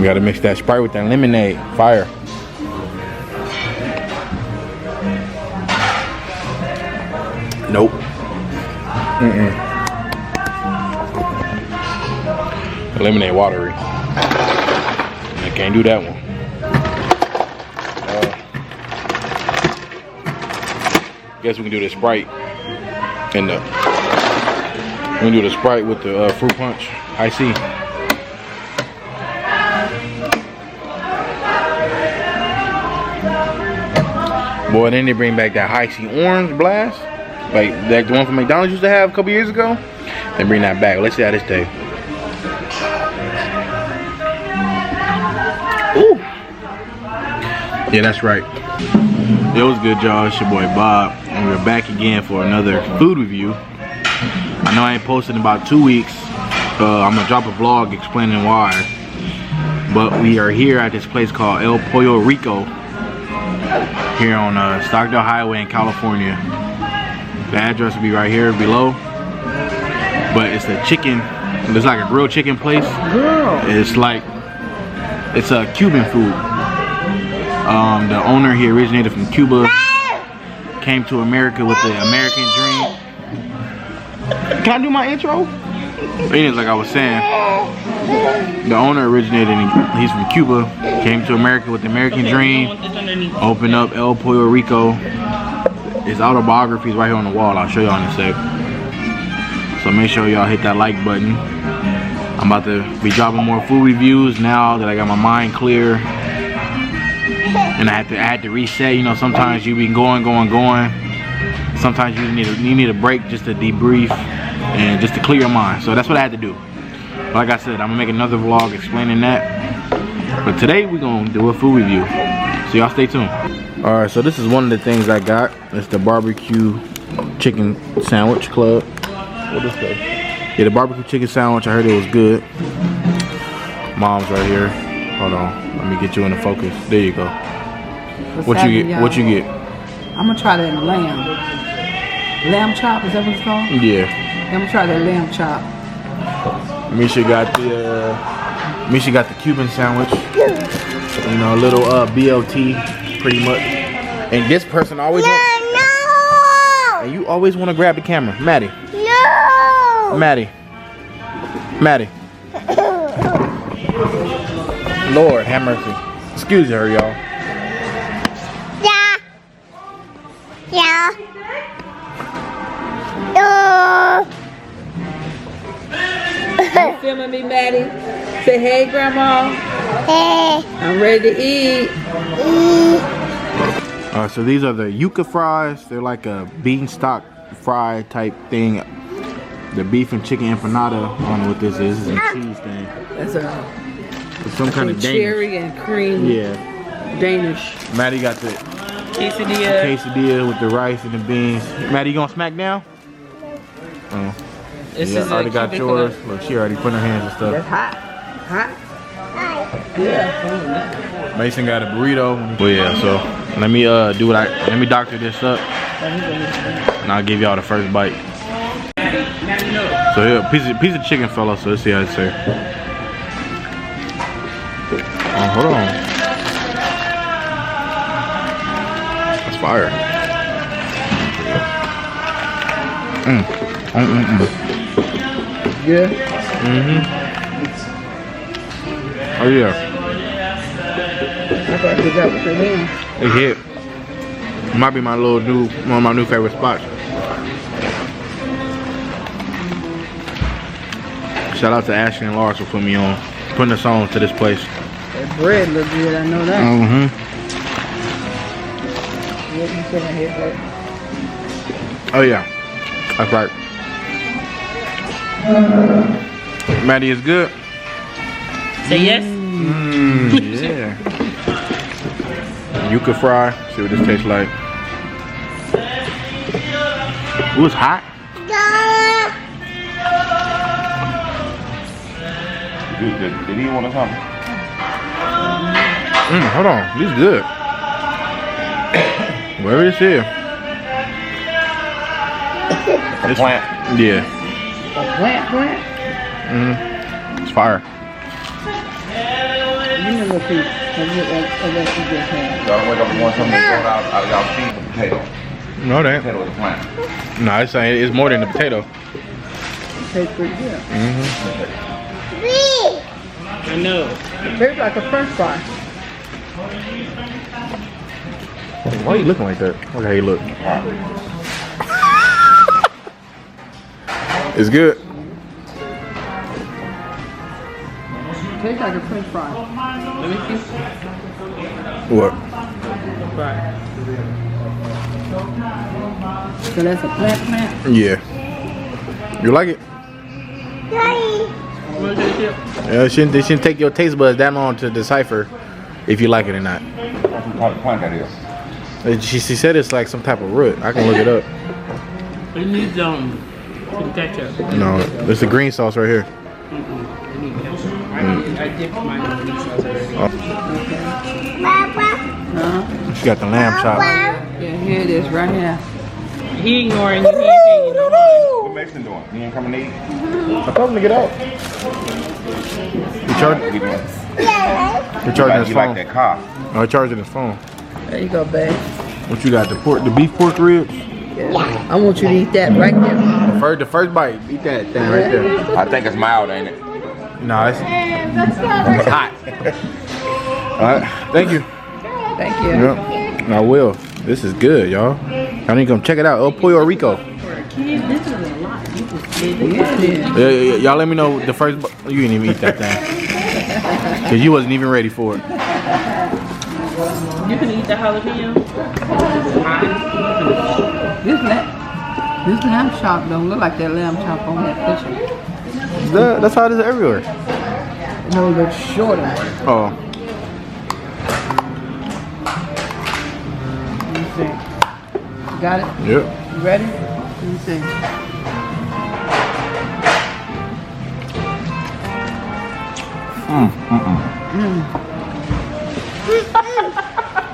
gotta mix that Sprite with that lemonade. Fire. Nope. Lemonade watery. I can't do that one. Guess we can do the Sprite and we can do the Sprite with the fruit punch. I see. Boy, then they bring back that High C Orange Blast, like the one from McDonald's used to have a couple years ago. They bring that back. Let's see how this tastes. Ooh. Yeah, that's right. It was good, y'all. It's your boy Bob, and we're back again for another food review. I know I ain't posted in about 2 weeks. I'm gonna drop a vlog explaining why. But we are here at this place called El Pollo Riko here on Stockdale Highway in California. The address will be right here below. But it's a chicken. It's like a grilled chicken place. It's a Cuban food. The owner, he originated from Cuba, came to America with the American dream. Can I do my intro? Anyways, like I was saying, the owner originated, he's from Cuba, came to America with the American dream, opened up El Pollo Riko. His autobiography is right here on the wall. I'll show y'all in a sec. So make sure y'all hit that like button. I'm about to be dropping more food reviews now that I got my mind clear. And I had to reset. You know, sometimes you be going. Sometimes you need a break just to debrief and just to clear your mind. So that's what I had to do. Like I said, I'm gonna make another vlog explaining that. But today we're gonna do a food review. So y'all stay tuned. All right, so this is one of the things I got. It's the barbecue chicken sandwich club. What is that? Yeah, the barbecue chicken sandwich. I heard it was good. Mom's right here. Hold on, let me get you in the focus. There you go. What you get? What you get? I'm gonna try that lamb chop. Is that what it's called? Yeah. I'm gonna try that lamb chop. Misha got the Cuban sandwich. You know, a little BLT, pretty much. And this person always no. And you always want to grab the camera, Maddie. No. Maddie. Lord have mercy. Excuse her, y'all. Yeah. You filming me, Maddie? Say hey, Grandma. Hey. I'm ready to eat. So these are the yuca fries. They're like a beanstalk fry type thing. The beef and chicken empanada. I don't know what this is. This is a cheese thing. That's It's some kind of Danish. cherry and cream. Yeah. Danish. Maddie got the quesadilla with the rice and the beans. Maddie, you gonna smack down? Oh. This Yeah, is already got yours. Look, she already put her hands and stuff. That's hot. Yeah. Mason got a burrito. Well, yeah. So let me let me doctor this up, and I'll give y'all the first bite. So here, piece of chicken, fella. So let's see how it's here. Oh, hold on. That's fire. Yeah. Oh yeah. I thought you got with your hands. It hit. It might be one of my new favorite spots. Shout out to Ashley and Lars for putting us on to this place. That bread look good, I know that. Oh yeah. That's right. Maddie is good. Say yes. Yeah. Yuca fry. See what this tastes like. Ooh, it's hot. Did he want something? Hold on. This is good. Where is here? It's plant. Yeah. A plant? It's fire. feet. That's what you just had. Y'all wake up and want something thrown out of y'all feet for potato. No, that ain't. Potato is a plant. No, it's more than the potato. Tastes pretty good. I know. It tastes like a French fry. Why are you looking like that? Look how you look. It's good. It tastes like a French fry. Let me see. What? Right. So that's a plant? Yeah. You like it? What is it? Yeah, it shouldn't take your taste buds that long to decipher if you like it or not. That's what type of plant that is. She said it's like some type of root. I can look it up. It needs some ketchup. No, it's the green sauce right here. It needs ketchup. I dipped mine in green sauce already. She got the lamb chop. Yeah, here it is, right here. He ignoring you. He ain't paying you no mind. What Mason doing? He ain't coming to eat? I told him to get out. You're charging his You phone. like that car? Oh, he's charging his phone. There you go, babe. What you got? The beef pork ribs? Yeah. I want you to eat that right there. The first bite. Eat that thing right there. I think it's mild, ain't it? No, it's hot. All right, thank you. Thank you. Yep, I will. This is good, y'all. Y'all need to come check it out. Pollo Riko. Yeah, y'all let me know the first. You didn't even eat that thing because you wasn't even ready for it. You can eat the jalapeno. This lamb chop don't look like that lamb chop on that picture. That's how it is everywhere. No, it looks shorter. Oh. Let me see. You got it? Yep. You ready? Let me see.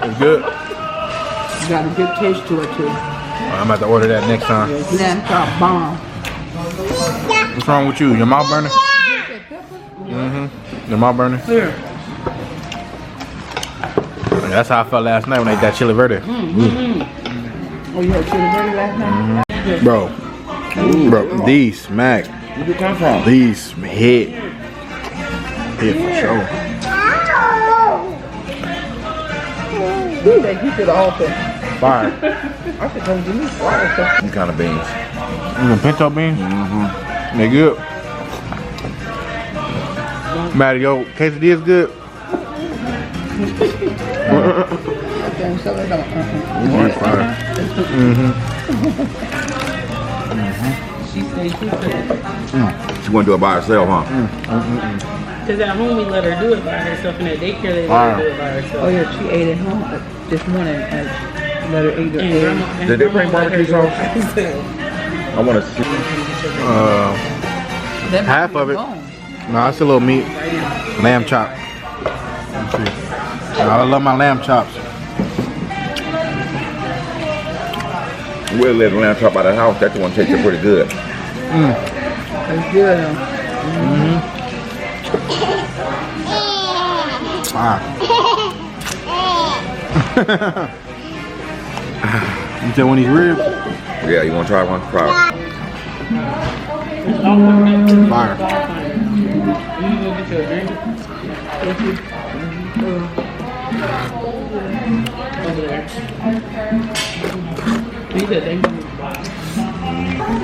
It's good. You got a good taste to it too. I'm about to order that next time. Lamb chop bomb. What's wrong with you? Your mouth burning? Your mouth burning? Here. That's how I felt last night when I ate that chili verde. Oh, you had chili verde last night? Bro, these smack. Where'd you come from? These hit for sure. Take you to the altar. Fire. I should come give me fire. What kind of beans? Pinto beans? They good. Maddie, yo, quesadilla is good. Okay, so they don't. Fire. She said she could. She want to do it by herself, huh? Because at home we let her do it by herself, and at daycare they let her do it by herself. Oh yeah, she ate at home this morning. Let her eat her egg. Did they bring barbecue sauce? I want to see. Half of it. No, it's a little meat. Lamb chop. I love my lamb chops. We'll let the lamb chop out of the house. That one tastes pretty good. It's good. You said one of these ribs? Yeah, you want to try one? Try it. Fire.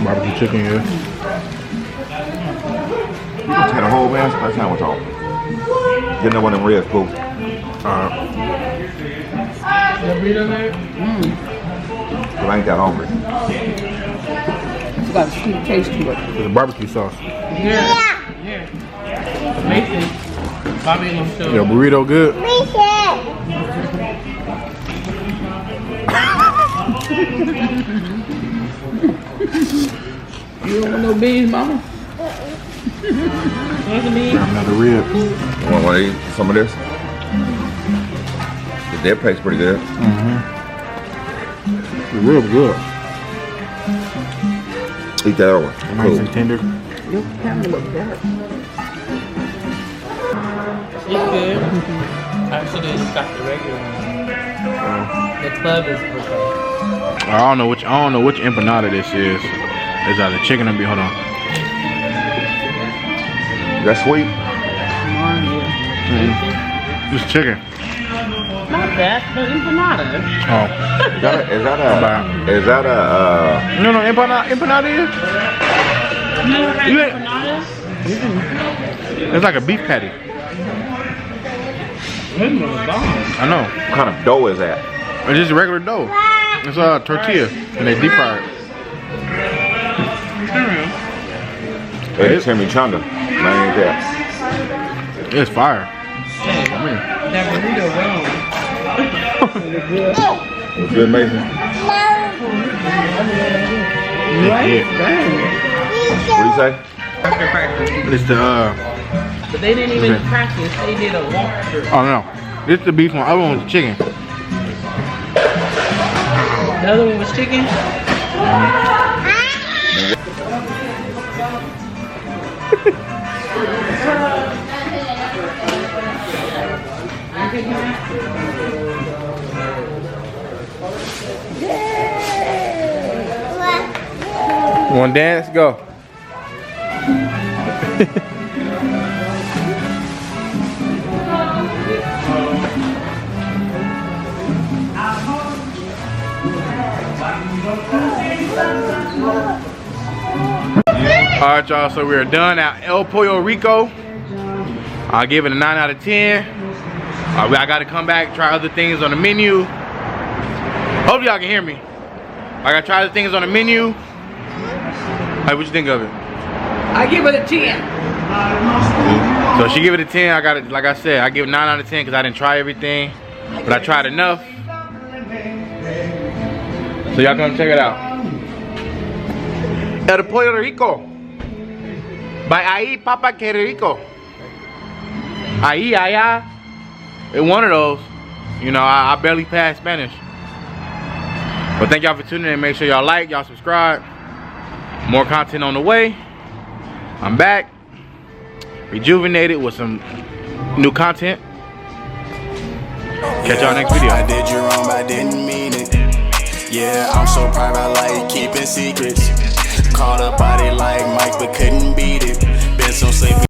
Barbecue chicken here. You can take a whole man's sandwich off. Get that one of them ribs, cool. Alright. I ain't that hungry. It's got a sweet taste to it. It's a barbecue sauce. Yeah. Mason. Bobby gonna show. Your burrito good? You don't want no beans, mama? Want some beans? Another rib. You want to eat some of this? Their place pretty good. The rib's good. Eat that over. Nice and tender. Your camera look dark. It's good. Actually, they just got the regular one. The club is okay. I don't know which empanada this is. Is that the chicken or beef? Hold on. That's sweet. It's chicken. Not that, but empanada. Oh. Is that a You know what empanada is? You never had You ain't- empanadas? It's like a beef patty. I know. what kind of dough is that? It's just regular dough. It's a tortilla and they deep fry it. It's chimichanga. Man, ain't that? It's fire. That burrito wrong. It's good, Mason. What do you say? After practice. It's the But they didn't even Okay. practice, they did a walkthrough. oh no. This is the beef one. The other one's chicken. The other one was chicken? You wanna dance? Go. Alright y'all, so we're done at El Pollo Rico. I'll give it a 9 out of 10. I gotta come back, try other things on the menu. Hope y'all can hear me. I gotta try other things on the menu. Hey, what you think of it? I give it a 10. So she give it a 10. I got it, like I said, I give it 9 out of 10 because I didn't try everything, but I tried enough. So y'all come check it out. El Pollo Rico. By ahí, papa, que rico. Ahí, allá. It's one of those. You know, I barely pass Spanish. But thank y'all for tuning in. Make sure y'all like, y'all subscribe. More content on the way. I'm back. Rejuvenated with some new content. Catch y'all next video. I did you wrong, but I didn't mean it. Yeah, I'm so private, I like keeping secrets. Caught a body like Mike, but couldn't beat it. Been so safe.